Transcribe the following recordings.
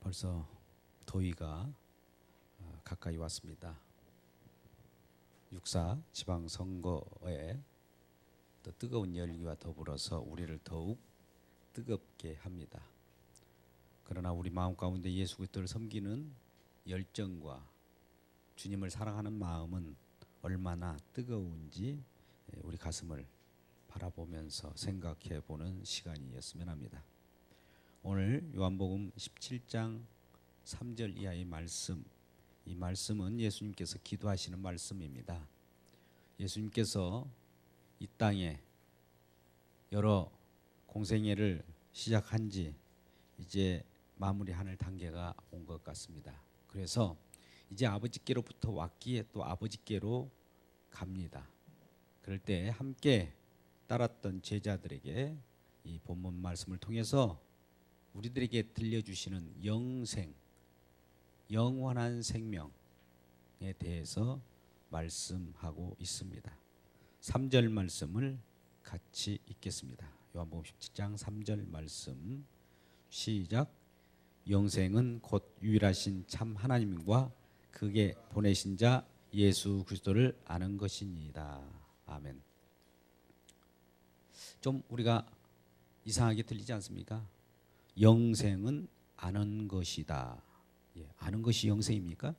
벌써 더위가 가까이 왔습니다. 육사 지방선거에 또 뜨거운 열기와 더불어서 우리를 더욱 뜨겁게 합니다. 그러나 우리 마음 가운데 예수 그리스도를 섬기는 열정과 주님을 사랑하는 마음은 얼마나 뜨거운지 우리 가슴을 바라보면서 생각해 보는 시간이었으면 합니다. 오늘 요한복음 17장 3절 이하의 말씀, 이 말씀은 예수님께서 기도하시는 말씀입니다. 예수님께서 이 땅에 여러 공생애를 시작한 지 이제 마무리하는 단계가 온 것 같습니다. 그래서 이제 아버지께로부터 왔기에 또 아버지께로 갑니다. 그럴 때 함께 따랐던 제자들에게 이 본문 말씀을 통해서 우리들에게 들려주시는 영생, 영원한 생명에 대해서 말씀하고 있습니다. 3절 말씀을 같이 읽겠습니다. 요한복음 17장 3절 말씀 시작. 영생은 곧 유일하신 참 하나님과 그게 보내신 자 예수 그리스도를 아는 것이니이다. 아멘. 좀 우리가 이상하게 들리지 않습니까? 영생은 아는 것이다. 아는 것이 영생입니까?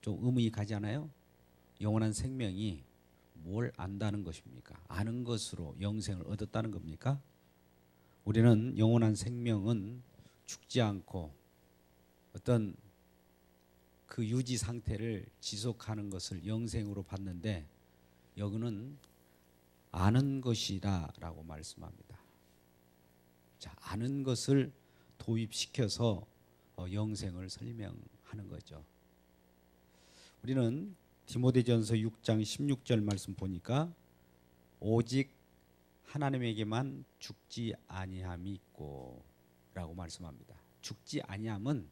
좀 의문이 가지 않아요? 영원한 생명이 뭘 안다는 것입니까? 아는 것으로 영생을 얻었다는 겁니까? 우리는 영원한 생명은 죽지 않고 어떤 그 유지 상태를 지속하는 것을 영생으로 봤는데 여기는 아는 것이다 라고 말씀합니다. 자, 아는 것을 도입시켜서 영생을 설명하는 거죠. 우리는 디모데전서 6장 16절 말씀 보니까 오직 하나님에게만 죽지 아니함이 있고 라고 말씀합니다. 죽지 아니함은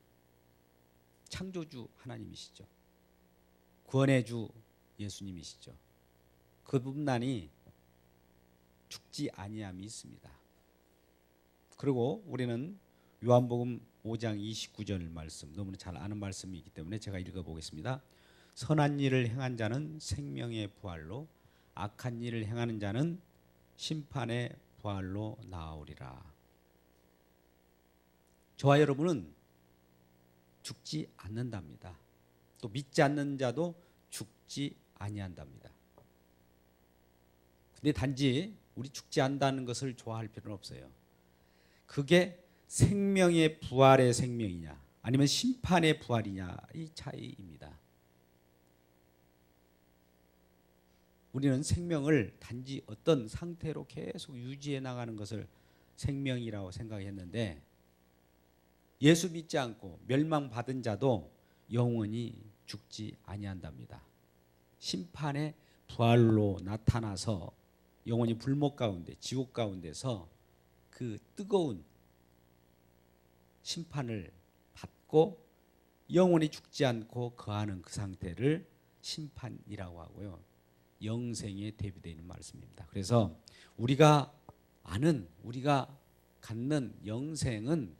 창조주 하나님이시죠. 구원의 주 예수님이시죠. 그분만이 죽지 아니함이 있습니다. 그리고 우리는 요한복음 5장 29절 말씀, 너무나 잘 아는 말씀이기 때문에 제가 읽어보겠습니다. 선한 일을 행한 자는 생명의 부활로, 악한 일을 행하는 자는 심판의 부활로 나오리라. 저와 여러분은 죽지 않는답니다. 또 믿지 않는 자도 죽지 아니한답니다. 근데 단지 우리 죽지 않는다는 것을 좋아할 필요는 없어요. 그게 생명의 부활의 생명이냐 아니면 심판의 부활이냐 이 차이입니다. 우리는 생명을 단지 어떤 상태로 계속 유지해 나가는 것을 생명이라고 생각했는데 예수 믿지 않고 멸망받은 자도 영원히 죽지 아니한답니다. 심판의 부활로 나타나서 영원히 불목 가운데 지옥 가운데서 그 뜨거운 심판을 받고 영원히 죽지 않고 거하는 그 상태를 심판이라고 하고요. 영생에 대비되어 있는 말씀입니다. 그래서 우리가 아는, 우리가 갖는 영생은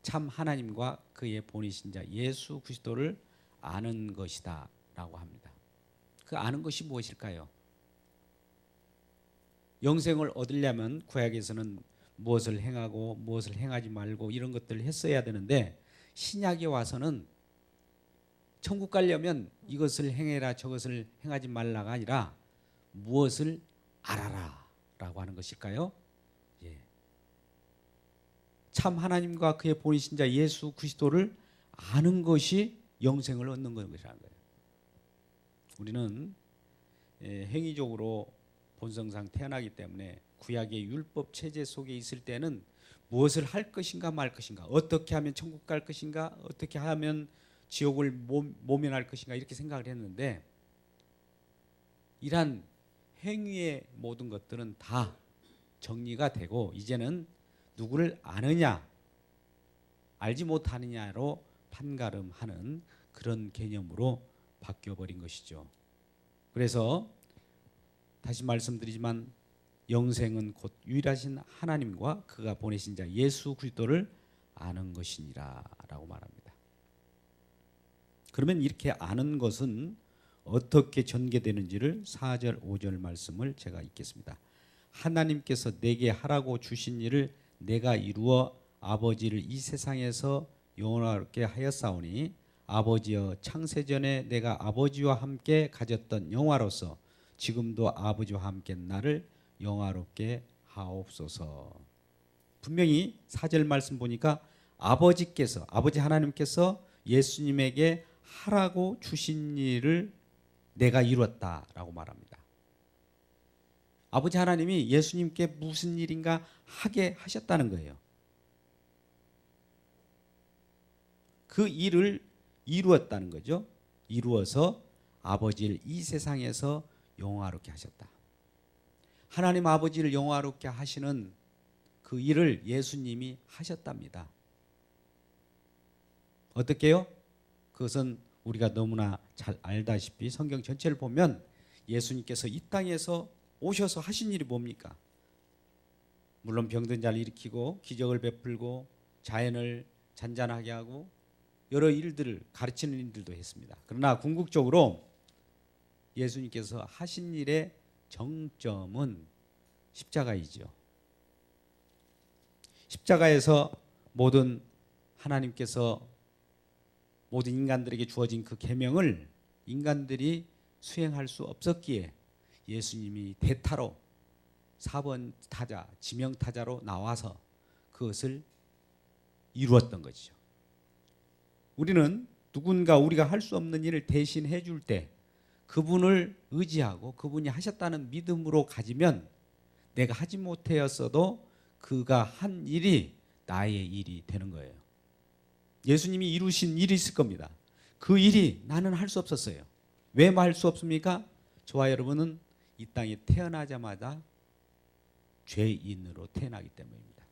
참 하나님과 그의 보내신 자 예수 그리스도를 아는 것이다 라고 합니다. 그 아는 것이 무엇일까요? 영생을 얻으려면 구약에서는 무엇을 행하고 무엇을 행하지 말고 이런 것들을 했어야 되는데 신약에 와서는 천국 가려면 이것을 행해라 저것을 행하지 말라가 아니라 무엇을 알아라 라고 하는 것일까요? 참 하나님과 그의 보내신 자 예수 그리스도를 아는 것이 영생을 얻는 것이라는 거예요. 우리는 행위적으로 본성상 태어나기 때문에 구약의 율법 체제 속에 있을 때는 무엇을 할 것인가 말 것인가, 어떻게 하면 천국 갈 것인가, 어떻게 하면 지옥을 모면할 것인가 이렇게 생각을 했는데 이러한 행위의 모든 것들은 다 정리가 되고 이제는 누구를 아느냐 알지 못하느냐로 판가름하는 그런 개념으로 바뀌어버린 것이죠. 그래서 다시 말씀드리지만 영생은 곧 유일하신 하나님과 그가 보내신 자 예수 그리스도를 아는 것이니라 라고 말합니다. 그러면 이렇게 아는 것은 어떻게 전개되는지를 4절 5절 말씀을 제가 읽겠습니다. 하나님께서 내게 하라고 주신 일을 내가 이루어 아버지를 이 세상에서 영원하게 하였사오니 아버지여 창세전에 내가 아버지와 함께 가졌던 영화로서 지금도 아버지와 함께 나를 영화롭게 하옵소서. 분명히 4절 말씀 보니까 아버지 하나님께서 예수님에게 하라고 주신 일을 내가 이루었다라고 말합니다. 아버지 하나님이 예수님께 무슨 일인가 하게 하셨다는 거예요. 그 일을 이루었다는 거죠. 이루어서 아버지를 이 세상에서 영화롭게 하셨다. 하나님 아버지를 영화롭게 하시는 그 일을 예수님이 하셨답니다. 어떻게요? 그것은 우리가 너무나 잘 알다시피 성경 전체를 보면 예수님께서 이 땅에서 오셔서 하신 일이 뭡니까? 물론 병든 자를 일으키고 기적을 베풀고 자연을 잔잔하게 하고 여러 일들을 가르치는 일들도 했습니다. 그러나 궁극적으로 예수님께서 하신 일의 정점은 십자가이죠. 십자가에서 하나님께서 모든 인간들에게 주어진 그 계명을 인간들이 수행할 수 없었기에 예수님이 대타로 4번 타자, 지명타자로 나와서 그것을 이루었던 것이죠. 우리는 누군가 우리가 할 수 없는 일을 대신해 줄 때 그분을 의지하고 그분이 하셨다는 믿음으로 가지면 내가 하지 못하였어도 그가 한 일이 나의 일이 되는 거예요. 예수님이 이루신 일이 있을 겁니다. 그 일이 나는 할 수 없었어요. 왜 할 수 없습니까? 저와 여러분은 이 땅에 태어나자마자 죄인으로 태어나기 때문입니다.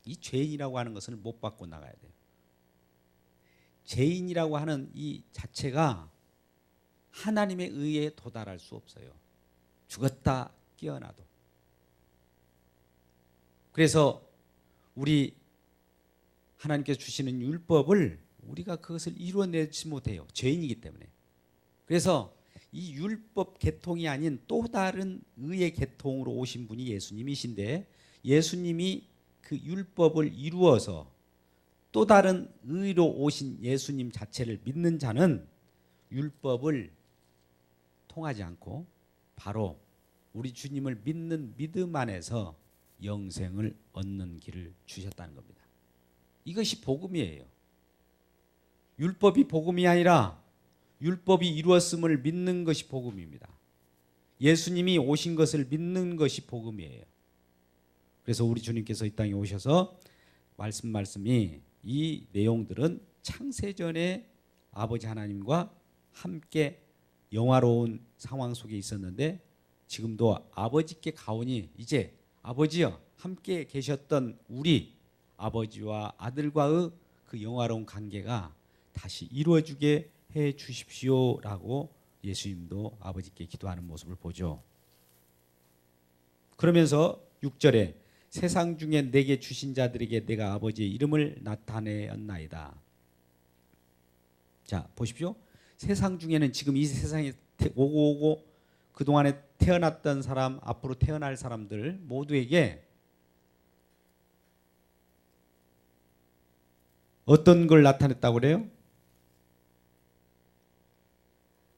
이 죄인이라고 하는 것을 못 받고 나가야 돼요. 죄인이라고 하는 이 자체가 하나님의 의에 도달할 수 없어요. 죽었다 깨어나도. 그래서 우리 하나님께서 주시는 율법을 우리가 그것을 이루어내지 못해요. 죄인이기 때문에. 그래서 이 율법 계통이 아닌 또 다른 의의 계통으로 오신 분이 예수님이신데 예수님이 그 율법을 이루어서 또 다른 의로 오신 예수님 자체를 믿는 자는 율법을 통하지 않고 바로 우리 주님을 믿는 믿음 안에서 영생을 얻는 길을 주셨다는 겁니다. 이것이 복음이에요. 율법이 복음이 아니라 율법이 이루었음을 믿는 것이 복음입니다. 예수님이 오신 것을 믿는 것이 복음이에요. 그래서 우리 주님께서 이 땅에 오셔서 말씀이 이 내용들은 창세전에 아버지 하나님과 함께 영화로운 상황 속에 있었는데 지금도 아버지께 가오니 이제 아버지여 함께 계셨던 우리 아버지와 아들과의 그 영화로운 관계가 다시 이루어지게 해 주십시오라고 예수님도 아버지께 기도하는 모습을 보죠. 그러면서 6절에 세상 중에 내게 주신 자들에게 내가 아버지의 이름을 나타내었나이다. 자, 보십시오. 세상 중에는 지금 이 세상에 오고 그동안에 태어났던 사람, 앞으로 태어날 사람들 모두에게 어떤 걸 나타냈다고 그래요?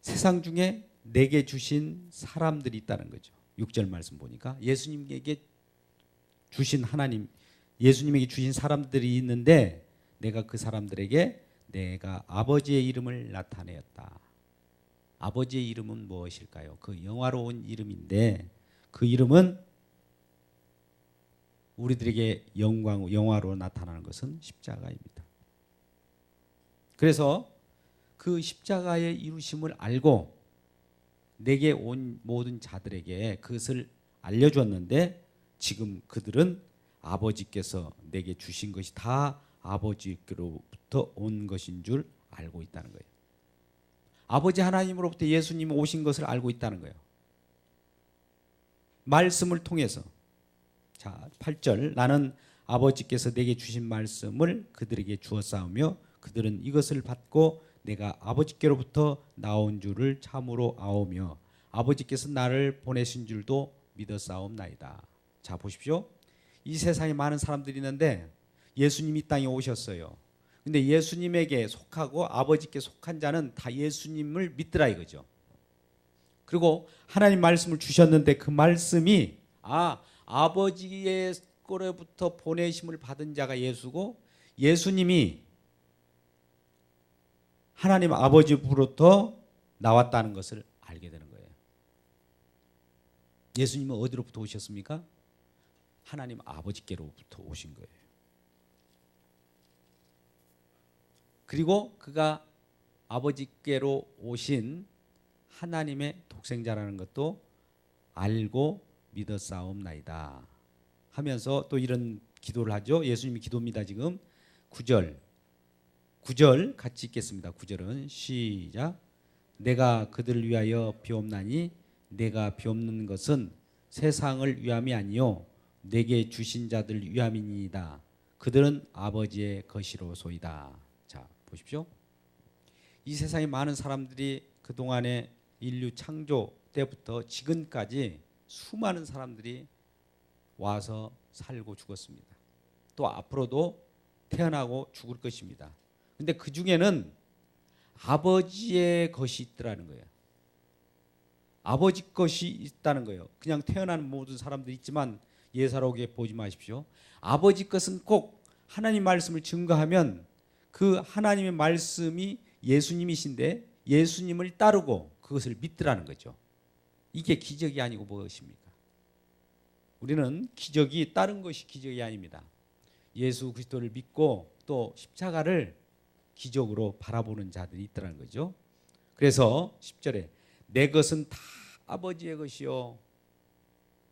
세상 중에 내게 주신 사람들이 있다는 거죠. 6절 말씀 보니까 예수님에게 주신 하나님, 예수님에게 주신 사람들이 있는데 내가 그 사람들에게 내가 아버지의 이름을 나타내었다. 아버지의 이름은 무엇일까요? 그 영화로운 이름인데 그 이름은 우리들에게 영화로 나타나는 것은 십자가입니다. 그래서 그 십자가의 이루심을 알고 내게 온 모든 자들에게 그것을 알려주었는데 지금 그들은 아버지께서 내게 주신 것이 다 아버지께로부터 온 것인 줄 알고 있다는 거예요. 아버지 하나님으로부터 예수님이 오신 것을 알고 있다는 거예요. 말씀을 통해서. 자, 8절. 나는 아버지께서 내게 주신 말씀을 그들에게 주었사오며 그들은 이것을 받고 내가 아버지께로부터 나온 줄을 참으로 아오며 아버지께서 나를 보내신 줄도 믿었사옵나이다. 자, 보십시오. 이 세상에 많은 사람들이 있는데 예수님이 이 땅에 오셨어요. 근데 예수님에게 속하고 아버지께 속한 자는 다 예수님을 믿더라 이거죠. 그리고 하나님 말씀을 주셨는데 그 말씀이 아버지의 거로부터 보내심을 받은 자가 예수고 예수님이 하나님 아버지로부터 나왔다는 것을 알게 되는 거예요. 예수님은 어디로부터 오셨습니까? 하나님 아버지께로부터 오신 거예요. 그리고 그가 아버지께로 오신 하나님의 독생자라는 것도 알고 믿었사옵나이다 하면서 또 이런 기도를 하죠. 예수님이 기도입니다. 지금 9절 같이 읽겠습니다. 9절은 시작. 내가 그들을 위하여 비옵나니 내가 비옵는 것은 세상을 위함이 아니요 내게 주신 자들 위함이니이다. 그들은 아버지의 것이로소이다. 자, 보십시오. 이 세상에 많은 사람들이 그동안에 인류 창조 때부터 지금까지 수많은 사람들이 와서 살고 죽었습니다. 또 앞으로도 태어나고 죽을 것입니다. 근데 그 중에는 아버지의 것이 있더라는 거예요. 아버지 것이 있다는 거예요. 그냥 태어난 모든 사람들이 있지만 예사롭게 보지 마십시오. 아버지 것은 꼭 하나님 말씀을 증거하면 그 하나님의 말씀이 예수님이신데 예수님을 따르고 그것을 믿더라는 거죠. 이게 기적이 아니고 무엇입니까? 우리는 기적이 다른 것이 기적이 아닙니다. 예수 그리스도를 믿고 또 십자가를 기적으로 바라보는 자들이 있더라는 거죠. 그래서 10절에 내 것은 다 아버지의 것이요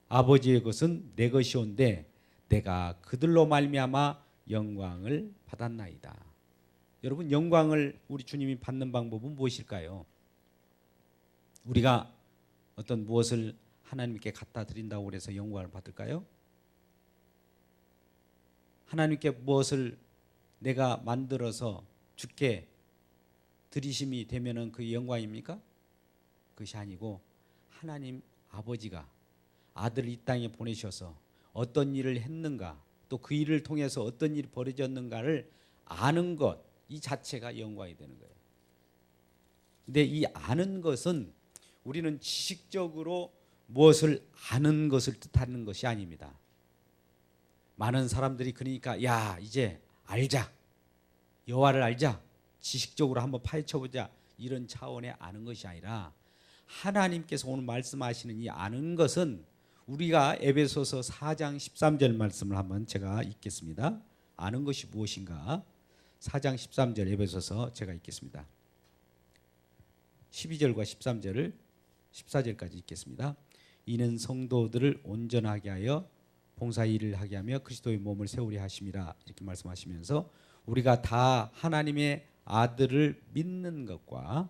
아버지의 것은 내 것이온데 내가 그들로 말미암아 영광을 받았나이다. 여러분, 영광을 우리 주님이 받는 방법은 무엇일까요? 우리가 어떤 무엇을 하나님께 갖다 드린다고 해서 영광을 받을까요? 하나님께 무엇을 내가 만들어서 주께 드리심이 되면은 그 영광입니까? 그것이 아니고 하나님 아버지가 아들을 이 땅에 보내셔서 어떤 일을 했는가 또 그 일을 통해서 어떤 일이 벌어졌는가를 아는 것, 이 자체가 영광이 되는 거예요. 근데 이 아는 것은 우리는 지식적으로 무엇을 아는 것을 뜻하는 것이 아닙니다. 많은 사람들이 그러니까 야 이제 알자, 여호와를 알자, 지식적으로 한번 파헤쳐보자 이런 차원의 아는 것이 아니라 하나님께서 오늘 말씀하시는 이 아는 것은 우리가 에베소서 4장 13절 말씀을 한번 제가 읽겠습니다. 아는 것이 무엇인가? 4장 13절 에베소서 제가 읽겠습니다. 12절과 13절을 14절까지 읽겠습니다. 이는 성도들을 온전하게 하여 봉사 일을 하게 하며 그리스도의 몸을 세우려 하심이라 이렇게 말씀하시면서 우리가 다 하나님의 아들을 믿는 것과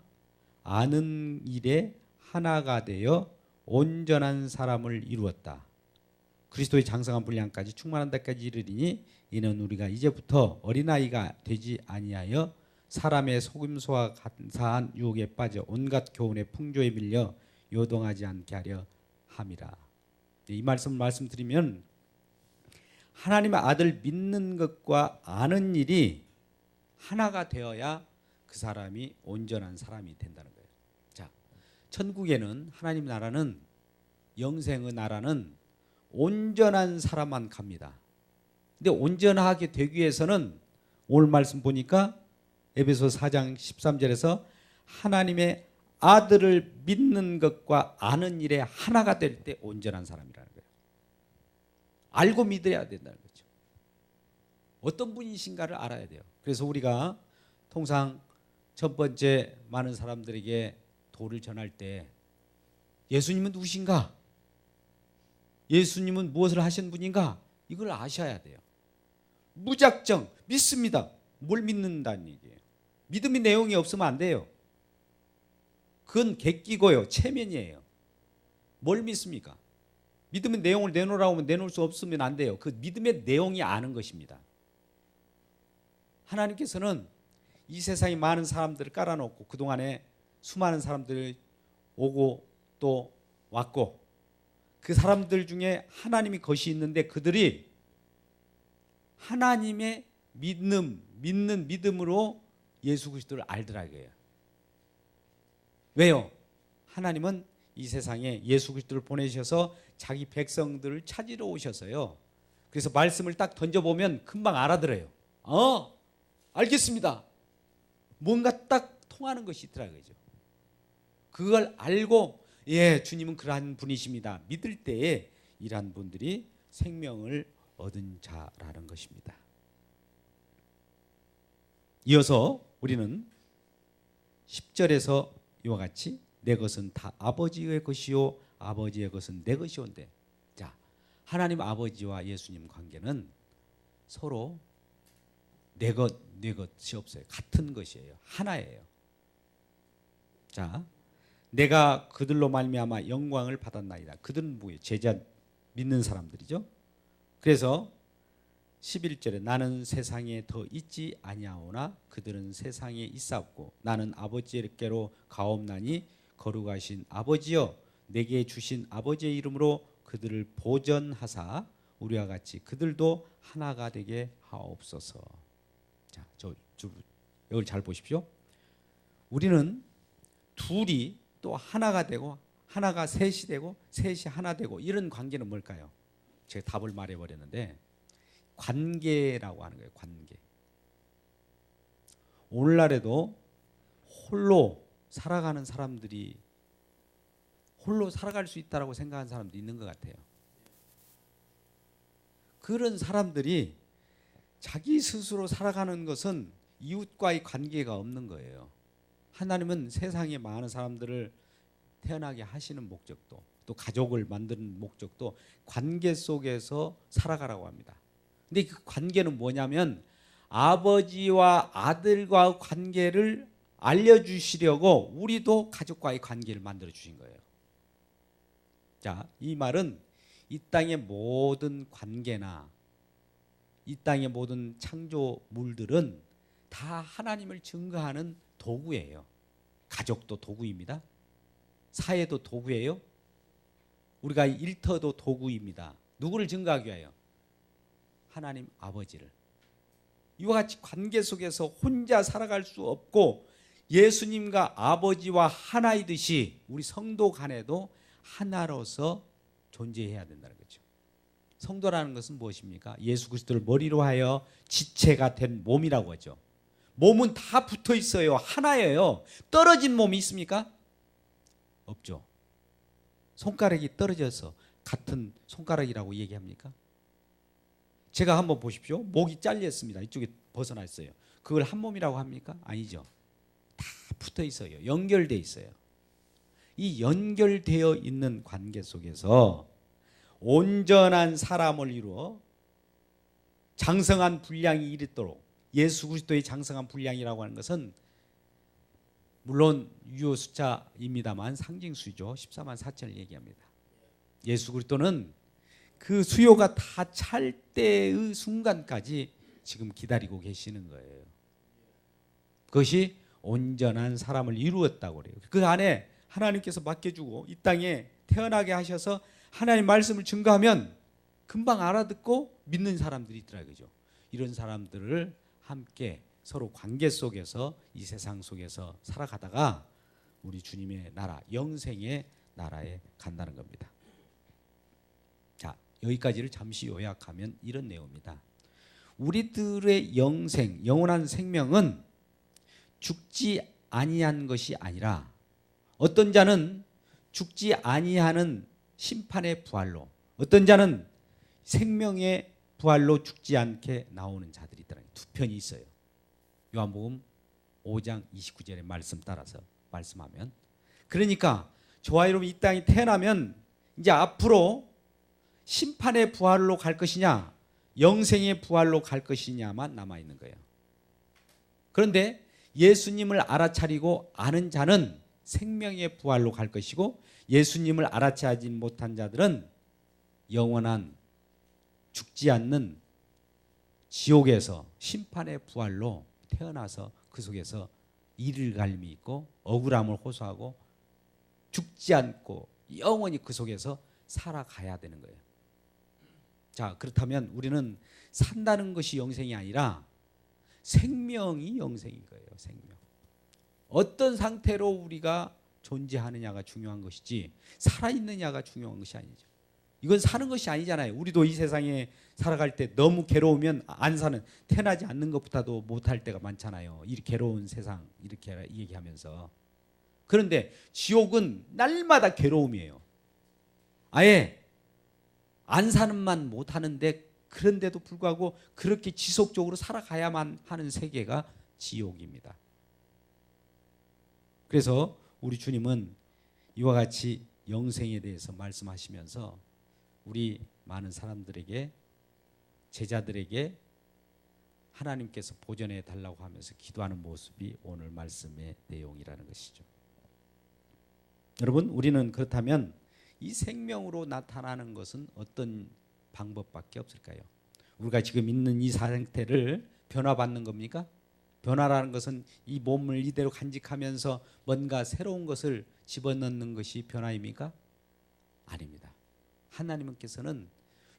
아는 일에 하나가 되어 온전한 사람을 이루었다. 그리스도의 장성한 분량까지 충만한 데까지 이르리니 이는 우리가 이제부터 어린아이가 되지 아니하여 사람의 속임수와 간사한 유혹에 빠져 온갖 교훈의 풍조에 밀려 요동하지 않게 하려 함이라. 이 말씀을 말씀드리면 하나님의 아들 믿는 것과 아는 일이 하나가 되어야 그 사람이 온전한 사람이 된다는 거예요. 자, 천국에는 하나님 나라는 영생의 나라는 온전한 사람만 갑니다. 근데 온전하게 되기 위해서는 오늘 말씀 보니까 에베소 4장 13절에서 하나님의 아들을 믿는 것과 아는 일에 하나가 될 때 온전한 사람이라는 거예요. 알고 믿어야 된다는 거죠. 어떤 분이신가를 알아야 돼요. 그래서 우리가 통상 첫 번째 많은 사람들에게 도를 전할 때 예수님은 누구신가? 예수님은 무엇을 하신 분인가? 이걸 아셔야 돼요. 무작정 믿습니다. 뭘 믿는다는 얘기예요. 믿음의 내용이 없으면 안 돼요. 그건 객기고요. 체면이에요. 뭘 믿습니까? 믿음의 내용을 내놓으라고 하면 내놓을 수 없으면 안 돼요. 그 믿음의 내용이 아는 것입니다. 하나님께서는 이 세상에 많은 사람들을 깔아놓고 그동안에 수많은 사람들이 오고 또 왔고 그 사람들 중에 하나님이 것이 있는데 그들이 하나님의 믿는 믿음으로 예수 그리스도를 알더라 이거예요. 왜요? 하나님은 이 세상에 예수 그리스도를 보내셔서 자기 백성들을 찾으러 오셔서요. 그래서 말씀을 딱 던져보면 금방 알아들어요. 알겠습니다. 뭔가 딱 통하는 것이 있더라고요. 그걸 알고 예, 주님은 그러한 분이십니다. 믿을 때에 이러한 분들이 생명을 얻은 자라는 것입니다. 이어서 우리는 10절에서 이와 같이 내 것은 다 아버지의 것이요 아버지의 것은 내 것이온데, 자, 하나님 아버지와 예수님 관계는 서로 내 것이 없어요. 같은 것이에요. 하나예요. 자, 내가 그들로 말미암아 영광을 받았나이다. 그들은 뭐예요? 제자 믿는 사람들이죠. 그래서 11절에 나는 세상에 더 있지 아니하오나 그들은 세상에 있사옵고 나는 아버지께로 가옵나니 거룩하신 아버지여 내게 주신 아버지의 이름으로 그들을 보전하사 우리와 같이 그들도 하나가 되게 하옵소서. 자, 여기 잘 보십시오. 우리는 둘이 또 하나가 되고 하나가 셋이 되고 셋이 하나 되고 이런 관계는 뭘까요? 제가 답을 말해버렸는데 관계라고 하는 거예요. 관계. 오늘날에도 홀로 살아가는 사람들이 홀로 살아갈 수 있다고 생각하는 사람도 있는 것 같아요. 그런 사람들이 자기 스스로 살아가는 것은 이웃과의 관계가 없는 거예요. 하나님은 세상에 많은 사람들을 태어나게 하시는 목적도 또 가족을 만드는 목적도 관계 속에서 살아가라고 합니다. 근데 그 관계는 뭐냐면 아버지와 아들과 관계를 알려주시려고 우리도 가족과의 관계를 만들어 주신 거예요. 자, 이 말은 이 땅의 모든 관계나 이 땅의 모든 창조물들은 다 하나님을 증거하는 도구예요. 가족도 도구입니다. 사회도 도구예요. 우리가 일터도 도구입니다. 누구를 증거하기 위하여? 하나님 아버지를. 이와 같이 관계 속에서 혼자 살아갈 수 없고 예수님과 아버지와 하나이듯이 우리 성도 간에도 하나로서 존재해야 된다는 거죠. 성도라는 것은 무엇입니까? 예수 그리스도를 머리로 하여 지체가 된 몸이라고 하죠. 몸은 다 붙어 있어요. 하나예요. 떨어진 몸이 있습니까? 없죠. 손가락이 떨어져서 같은 손가락이라고 얘기합니까? 제가 한번 보십시오. 목이 잘렸습니다. 이쪽에 벗어나 있어요. 그걸 한 몸이라고 합니까? 아니죠. 다 붙어 있어요. 연결돼 있어요. 이 연결되어 있는 관계 속에서 온전한 사람을 이루어 장성한 분량이 이르도록, 예수 그리스도의 장성한 분량이라고 하는 것은 물론 유효 숫자입니다만 상징수죠. 14만 4천을 얘기합니다. 예수 그리스도는 그 수요가 다 찰 때의 순간까지 지금 기다리고 계시는 거예요. 그것이 온전한 사람을 이루었다고 그래요. 그 안에 하나님께서 맡겨주고 이 땅에 태어나게 하셔서 하나님 말씀을 증거하면 금방 알아듣고 믿는 사람들이 있더라고요. 이런 사람들을 함께 서로 관계 속에서 이 세상 속에서 살아가다가 우리 주님의 나라, 영생의 나라에 간다는 겁니다. 자, 여기까지를 잠시 요약하면 이런 내용입니다. 우리들의 영생, 영원한 생명은 죽지 아니한 것이 아니라 어떤 자는 죽지 아니하는 심판의 부활로, 어떤 자는 생명의 부활로 죽지 않게 나오는 자들이 있더라고요. 두 편이 있어요. 요한복음 5장 29절의 말씀 따라서 말씀하면, 그러니까 저와 여러분 이 땅에 태어나면 이제 앞으로 심판의 부활로 갈 것이냐 영생의 부활로 갈 것이냐만 남아있는 거예요. 그런데 예수님을 알아차리고 아는 자는 생명의 부활로 갈 것이고, 예수님을 알아차리지 못한 자들은 영원한 죽지 않는 지옥에서 심판의 부활로 태어나서 그 속에서 이를갈림이 있고 억울함을 호소하고 죽지 않고 영원히 그 속에서 살아가야 되는 거예요. 자, 그렇다면 우리는 산다는 것이 영생이 아니라 생명이 영생인 거예요. 생명. 어떤 상태로 우리가 존재하느냐가 중요한 것이지 살아있느냐가 중요한 것이 아니죠. 이건 사는 것이 아니잖아요. 우리도 이 세상에 살아갈 때 너무 괴로우면 안 사는, 태어나지 않는 것보다도 못할 때가 많잖아요. 이 괴로운 세상 이렇게 얘기하면서. 그런데 지옥은 날마다 괴로움이에요. 아예 안 사는만 못하는데 그런데도 불구하고 그렇게 지속적으로 살아가야만 하는 세계가 지옥입니다. 그래서 우리 주님은 이와 같이 영생에 대해서 말씀하시면서 우리 많은 사람들에게, 제자들에게 하나님께서 보전해 달라고 하면서 기도하는 모습이 오늘 말씀의 내용이라는 것이죠. 여러분, 우리는 그렇다면 이 생명으로 나타나는 것은 어떤 방법밖에 없을까요? 우리가 지금 있는 이 상태를 변화받는 겁니까? 변화라는 것은 이 몸을 이대로 간직하면서 뭔가 새로운 것을 집어넣는 것이 변화입니까? 아닙니다. 하나님께서는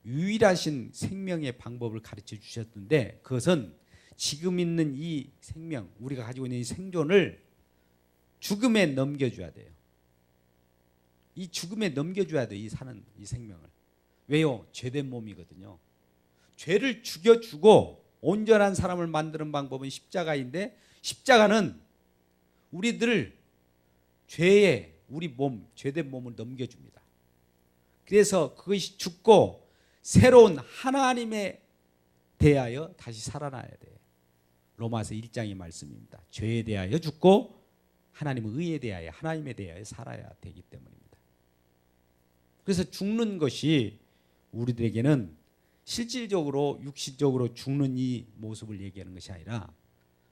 유일하신 생명의 방법을 가르쳐 주셨는데 그것은 지금 있는 이 생명, 우리가 가지고 있는 이 생존을 죽음에 넘겨줘야 돼요. 이 죽음에 넘겨줘야 돼요. 이 사는 이 생명을. 왜요? 죄된 몸이거든요. 죄를 죽여주고 온전한 사람을 만드는 방법은 십자가인데 십자가는 우리들을 죄에 우리 몸, 죄된 몸을 넘겨줍니다. 그래서 그것이 죽고 새로운 하나님에 대하여 다시 살아나야 돼요. 로마서 1장의 말씀입니다. 죄에 대하여 죽고 하나님의 의에 대하여, 하나님에 대하여 살아야 되기 때문입니다. 그래서 죽는 것이 우리들에게는 실질적으로 육신적으로 죽는 이 모습을 얘기하는 것이 아니라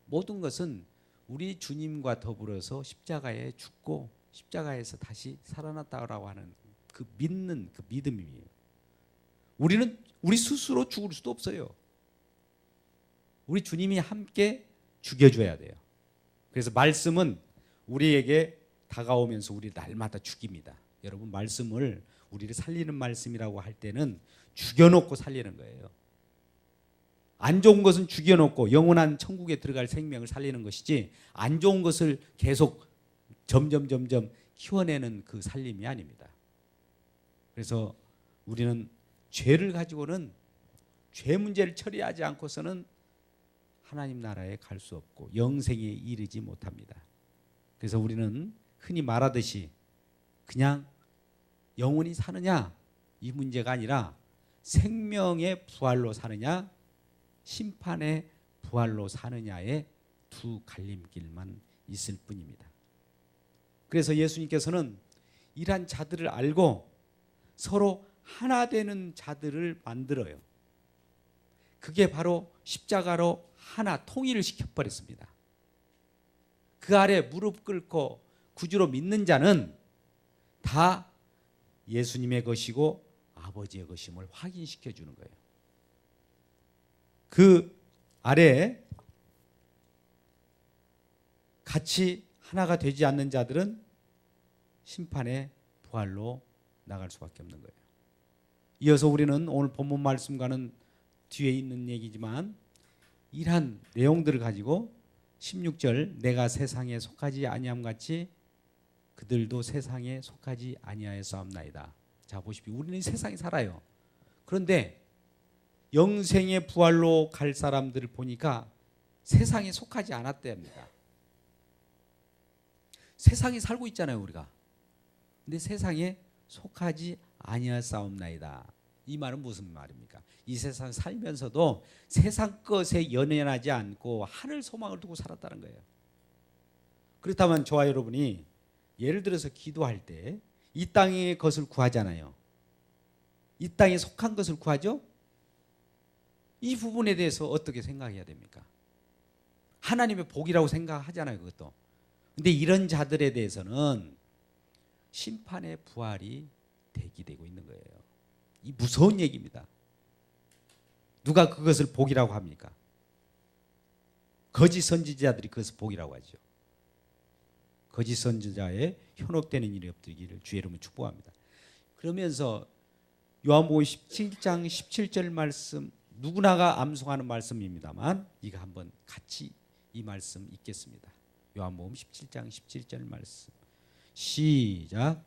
모든 것은 우리 주님과 더불어서 십자가에 죽고 십자가에서 다시 살아났다고 하는 그 믿는 그 믿음이에요. 우리는 우리 스스로 죽을 수도 없어요. 우리 주님이 함께 죽여줘야 돼요. 그래서 말씀은 우리에게 다가오면서 우리 날마다 죽입니다. 여러분, 말씀을 우리를 살리는 말씀이라고 할 때는 죽여놓고 살리는 거예요. 안 좋은 것은 죽여놓고 영원한 천국에 들어갈 생명을 살리는 것이지 안 좋은 것을 계속 점점 키워내는 그 살림이 아닙니다. 그래서 우리는 죄를 가지고는 죄 문제를 처리하지 않고서는 하나님 나라에 갈 수 없고 영생에 이르지 못합니다. 그래서 우리는 흔히 말하듯이 그냥 영원히 사느냐 이 문제가 아니라 생명의 부활로 사느냐 심판의 부활로 사느냐의 두 갈림길만 있을 뿐입니다. 그래서 예수님께서는 이러한 자들을 알고 서로 하나 되는 자들을 만들어요. 그게 바로 십자가로 하나 통일을 시켜버렸습니다. 그 아래 무릎 꿇고 구주로 믿는 자는 다 예수님의 것이고 아버지의 것임을 확인시켜 주는 거예요. 그 아래 같이 하나가 되지 않는 자들은 심판의 부활로 나갈 수밖에 없는 거예요. 이어서 우리는 오늘 본문 말씀과는 뒤에 있는 얘기지만 이러한 내용들을 가지고 16절 내가 세상에 속하지 아니함 같이 그들도 세상에 속하지 아니하였사옵나이다. 자, 보십시오. 우리는 세상에 살아요. 그런데 영생의 부활로 갈 사람들을 보니까 세상에 속하지 않았답니다. 세상에 살고 있잖아요, 우리가. 근데 세상에 속하지 아니하였사옵나이다. 이 말은 무슨 말입니까? 이 세상 살면서도 세상 것에 연연하지 않고 하늘 소망을 두고 살았다는 거예요. 그렇다면 저와 여러분이 예를 들어서 기도할 때 이 땅의 것을 구하잖아요. 이 땅에 속한 것을 구하죠? 이 부분에 대해서 어떻게 생각해야 됩니까? 하나님의 복이라고 생각하잖아요, 그것도. 근데 이런 자들에 대해서는 심판의 부활이 대기되고 있는 거예요. 이 무서운 얘기입니다. 누가 그것을 복이라고 합니까? 거짓 선지자들이 그것을 복이라고 하죠. 거짓 선지자의 현혹되는 일이 없기를 주의 이름으로 축복합니다. 그러면서 요한복음 17장 17절 말씀, 누구나가 암송하는 말씀입니다만 이거 한번 같이 이 말씀 읽겠습니다. 요한복음 17장 17절 말씀 시작.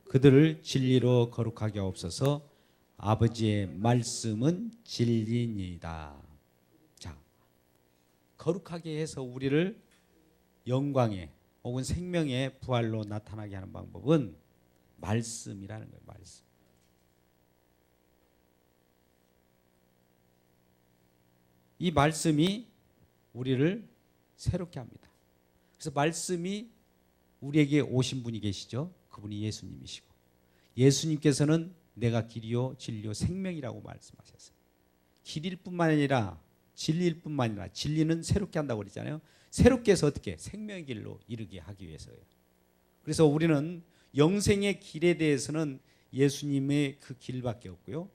그들을 진리로 거룩하게 하옵소서. 아버지의 말씀은 진리니이다. 자, 거룩하게 해서 우리를 영광의 혹은 생명의 부활로 나타나게 하는 방법은 말씀이라는 거예요. 말씀. 이 말씀이 우리를 새롭게 합니다. 그래서 말씀이 우리에게 오신 분이 계시죠. 그분이 예수님이시고, 예수님께서는 내가 길이요 진리요 생명이라고 말씀하셨어요. 길일 뿐만 아니라 진리일 뿐만 아니라, 진리는 새롭게 한다고 그랬잖아요. 새롭게 해서 어떻게? 생명의 길로 이르게 하기 위해서예요. 그래서 우리는 영생의 길에 대해서는 예수님의 그 길밖에 없고요.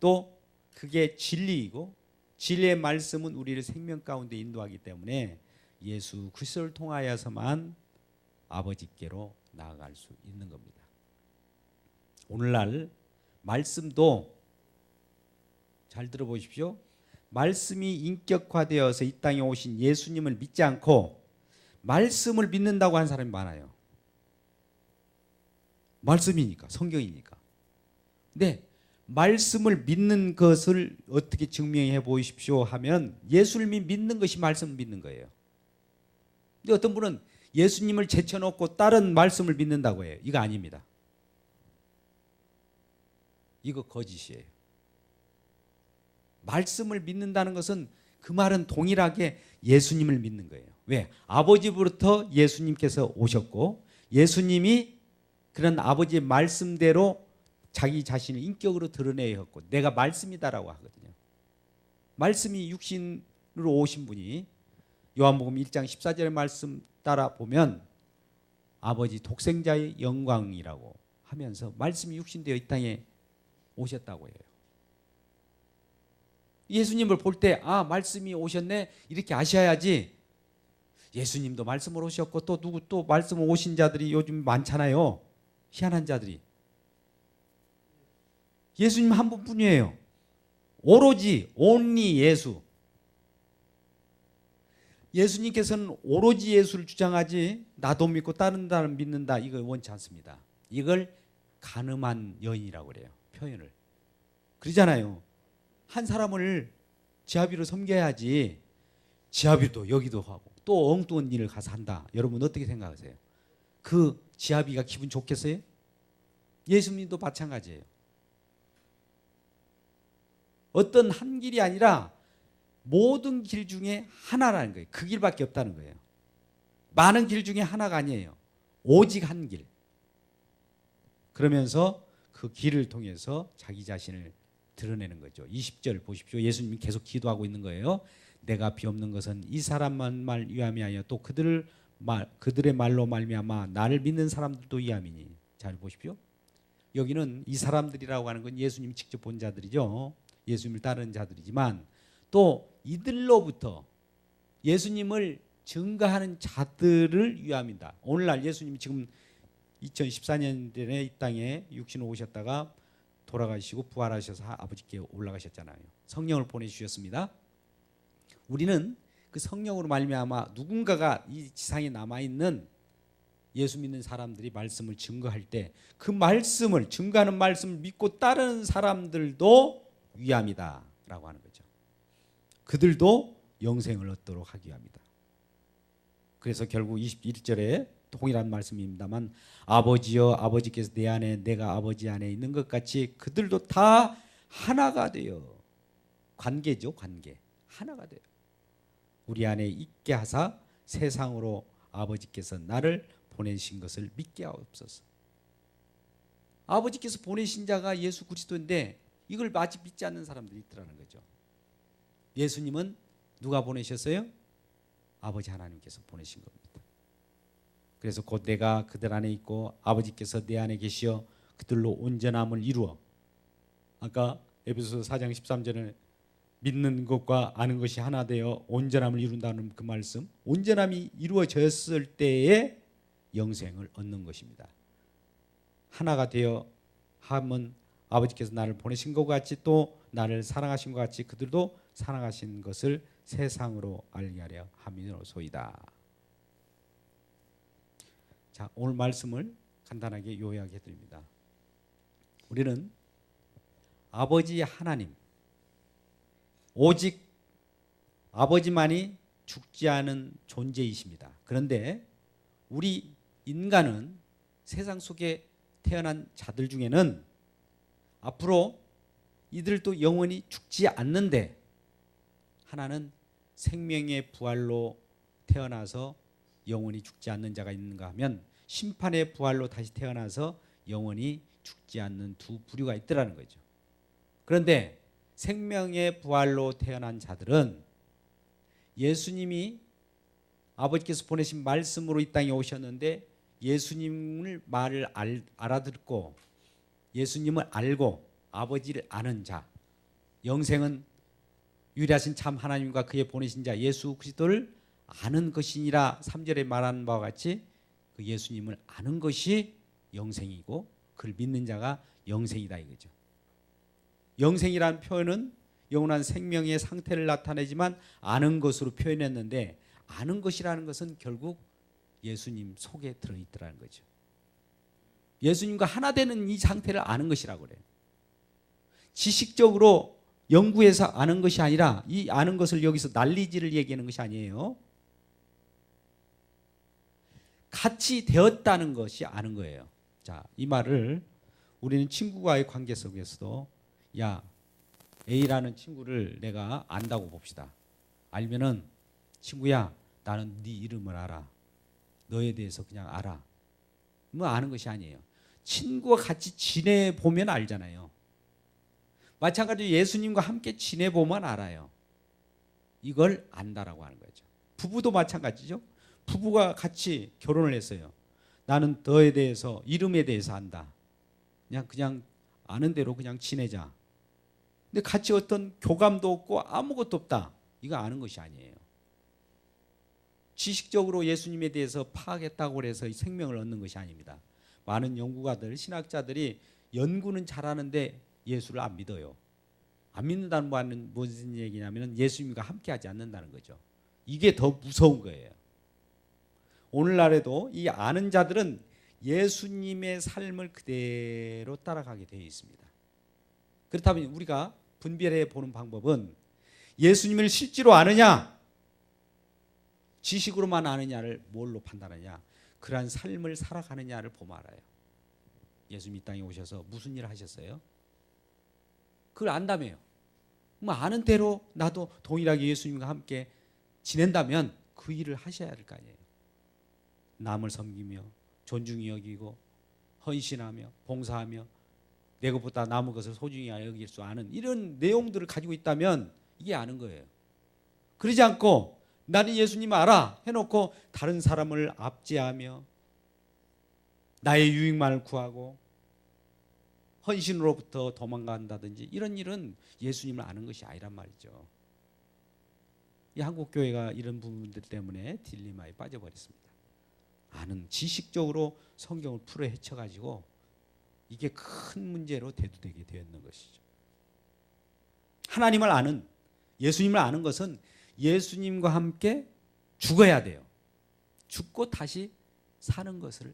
또 그게 진리이고, 진리의 말씀은 우리를 생명 가운데 인도하기 때문에 예수 그리스도를 통하여서만 아버지께로 나아갈 수 있는 겁니다. 오늘날 말씀도 잘 들어보십시오. 말씀이 인격화되어서 이 땅에 오신 예수님을 믿지 않고 말씀을 믿는다고 하는 사람이 많아요. 말씀이니까, 성경이니까. 근데 말씀을 믿는 것을 어떻게 증명해 보십시오 하면 예수를 믿는 것이 말씀을 믿는 거예요. 근데 어떤 분은 예수님을 제쳐놓고 다른 말씀을 믿는다고 해요. 이거 아닙니다. 이거 거짓이에요. 말씀을 믿는다는 것은 그 말은 동일하게 예수님을 믿는 거예요. 왜? 아버지부터 예수님께서 오셨고, 예수님이 그런 아버지의 말씀대로 자기 자신을 인격으로 드러내야 했고, 내가 말씀이다라고 하거든요. 말씀이 육신으로 오신 분이 요한복음 1장 14절의 말씀 따라 보면 아버지 독생자의 영광이라고 하면서 말씀이 육신되어 이 땅에 오셨다고 해요. 예수님을 볼 때 아, 말씀이 오셨네 이렇게 아셔야지. 예수님도 말씀으로 오셨고 또 누구 또 말씀으로 오신 자들이 요즘 많잖아요. 희한한 자들이. 예수님 한 분뿐이에요. 오로지 only 예수. 예수님께서는 오로지 예수를 주장하지 나도 믿고 다른 사람 믿는다 이걸 원치 않습니다. 이걸 간음한 여인이라고 그래요. 표현을. 그러잖아요. 한 사람을 지아비로 섬겨야지 지아비도 여기도 하고 또 엉뚱한 일을 가서 한다. 여러분 어떻게 생각하세요? 그 지아비가 기분 좋겠어요? 예수님도 마찬가지예요. 어떤 한 길이 아니라 모든 길 중에 하나라는 거예요. 그 길밖에 없다는 거예요. 많은 길 중에 하나가 아니에요. 오직 한 길. 그러면서 그 길을 통해서 자기 자신을 드러내는 거죠. 20절 보십시오. 예수님이 계속 기도하고 있는 거예요. 내가 비옵는 것은 이 사람만 말 위함이 아니라 또 그들의 말로 말미암아 나를 믿는 사람들도 위함이니. 잘 보십시오. 여기는 이 사람들이라고 하는 건 예수님 직접 본 자들이죠. 예수님을 따르는 자들이지만 또 이들로부터 예수님을 증거하는 자들을 위함이다. 오늘날 예수님이 지금 2014년 전에 이 땅에 육신으로 오셨다가 돌아가시고 부활하셔서 아버지께 올라가셨잖아요. 성령을 보내주셨습니다. 우리는 그 성령으로 말미암아 누군가가 이 지상에 남아있는 예수 믿는 사람들이 말씀을 증거할 때 그 말씀을 증거하는 말씀을 믿고 따르는 사람들도 위함이다 라고 하는 거죠. 그들도 영생을 얻도록 하기 위함이다. 그래서 결국 21절에 동일한 말씀입니다만 아버지여 아버지께서 내 안에 내가 아버지 안에 있는 것 같이 그들도 다 하나가 되어 관계죠. 관계. 하나가 돼요. 우리 안에 있게 하사 세상으로 아버지께서 나를 보내신 것을 믿게 하옵소서. 아버지께서 보내신 자가 예수 그리스도인데 이걸 아직 믿지 않는 사람들이 있더라는 거죠. 예수님은 누가 보내셨어요? 아버지 하나님께서 보내신 겁니다. 그래서 곧 내가 그들 안에 있고 아버지께서 내 안에 계시어 그들로 온전함을 이루어 아까 에베소서 4장 13절에 믿는 것과 아는 것이 하나 되어 온전함을 이룬다는 그 말씀, 온전함이 이루어졌을 때에 영생을 얻는 것입니다. 하나가 되어 함은 아버지께서 나를 보내신 것 같이 또 나를 사랑하신 것 같이 그들도 사랑하신 것을 세상으로 알게 하려 함이로소이다. 자, 오늘 말씀을 간단하게 요약해 드립니다. 우리는 아버지 하나님, 오직 아버지만이 죽지 않은 존재이십니다. 그런데 우리 인간은 세상 속에 태어난 자들 중에는 앞으로 이들도 영원히 죽지 않는데, 하나는 생명의 부활로 태어나서 영원히 죽지 않는 자가 있는가 하면 심판의 부활로 다시 태어나서 영원히 죽지 않는 두 부류가 있더라는 거죠. 그런데 생명의 부활로 태어난 자들은 예수님이 아버지께서 보내신 말씀으로 이 땅에 오셨는데 예수님을 말을 알아듣고 예수님을 알고 아버지를 아는 자, 영생은 유일하신 참 하나님과 그의 보내신 자 예수 그리스도를 아는 것이니라 3절에 말하는 바와 같이 그 예수님을 아는 것이 영생이고 그를 믿는 자가 영생이다 이거죠. 영생이라는 표현은 영원한 생명의 상태를 나타내지만 아는 것으로 표현했는데, 아는 것이라는 것은 결국 예수님 속에 들어있더라는 거죠. 예수님과 하나 되는 이 상태를 아는 것이라고 그래요. 지식적으로 연구해서 아는 것이 아니라, 이 아는 것을 여기서 난리지를 얘기하는 것이 아니에요. 같이 되었다는 것이 아는 거예요. 자, 이 말을 우리는 친구와의 관계 속에서도, 야, A라는 친구를 내가 안다고 봅시다. 알면은, 친구야, 나는 네 이름을 알아. 너에 대해서 그냥 알아. 뭐 아는 것이 아니에요. 친구와 같이 지내보면 알잖아요. 마찬가지로 예수님과 함께 지내보면 알아요. 이걸 안다라고 하는 거죠. 부부도 마찬가지죠. 부부가 같이 결혼을 했어요. 나는 너에 대해서, 이름에 대해서 안다. 그냥 아는 대로 그냥 지내자. 근데 같이 어떤 교감도 없고 아무것도 없다. 이거 아는 것이 아니에요. 지식적으로 예수님에 대해서 파악했다고 해서 생명을 얻는 것이 아닙니다. 많은 연구가들, 신학자들이 연구는 잘하는데 예수를 안 믿어요. 안 믿는다는 말은 무슨 얘기냐면 예수님과 함께하지 않는다는 거죠. 이게 더 무서운 거예요. 오늘날에도 이 아는 자들은 예수님의 삶을 그대로 따라가게 되어 있습니다. 그렇다면 우리가 분별해 보는 방법은, 예수님을 실제로 아느냐, 지식으로만 아느냐를 뭘로 판단하냐, 그러한 삶을 살아가느냐를 보면 알아요. 예수님 이 땅에 오셔서 무슨 일을 하셨어요? 그걸 안다며요. 뭐 아는 대로 나도 동일하게 예수님과 함께 지낸다면 그 일을 하셔야 할 거 아니에요. 남을 섬기며 존중히 여기고 헌신하며 봉사하며 내 것보다 남의 것을 소중히 여길 수 아는 이런 내용들을 가지고 있다면 이게 아는 거예요. 그러지 않고 나는 예수님 알아 해놓고 다른 사람을 압제하며 나의 유익만을 구하고 헌신으로부터 도망간다든지 이런 일은 예수님을 아는 것이 아니란 말이죠. 이 한국교회가 이런 부분들 때문에 딜레마에 빠져버렸습니다. 아는, 지식적으로 성경을 풀어 헤쳐가지고 이게 큰 문제로 대두되게 되었는 것이죠. 하나님을 아는, 예수님을 아는 것은 예수님과 함께 죽어야 돼요. 죽고 다시 사는 것을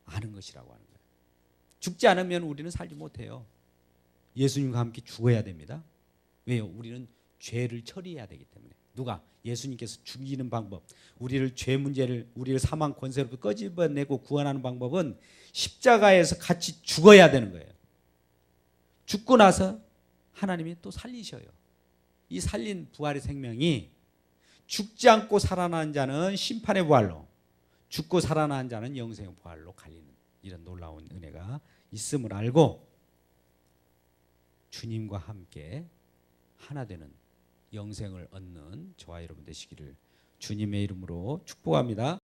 아는 것이라고 하는 거예요. 죽지 않으면 우리는 살지 못해요. 예수님과 함께 죽어야 됩니다. 왜요? 우리는 죄를 처리해야 되기 때문에. 누가? 예수님께서 죽이는 방법, 우리를 죄 문제를, 우리를 사망 권세로부터 꺼집어내고 구원하는 방법은 십자가에서 같이 죽어야 되는 거예요. 죽고 나서 하나님이 또 살리셔요. 이 살린 부활의 생명이 죽지 않고 살아나는 자는 심판의 부활로, 죽고 살아나는 자는 영생의 부활로 갈리는 이런 놀라운 은혜가 있음을 알고 주님과 함께 하나 되는 영생을 얻는 저와 여러분 되시기를 주님의 이름으로 축복합니다.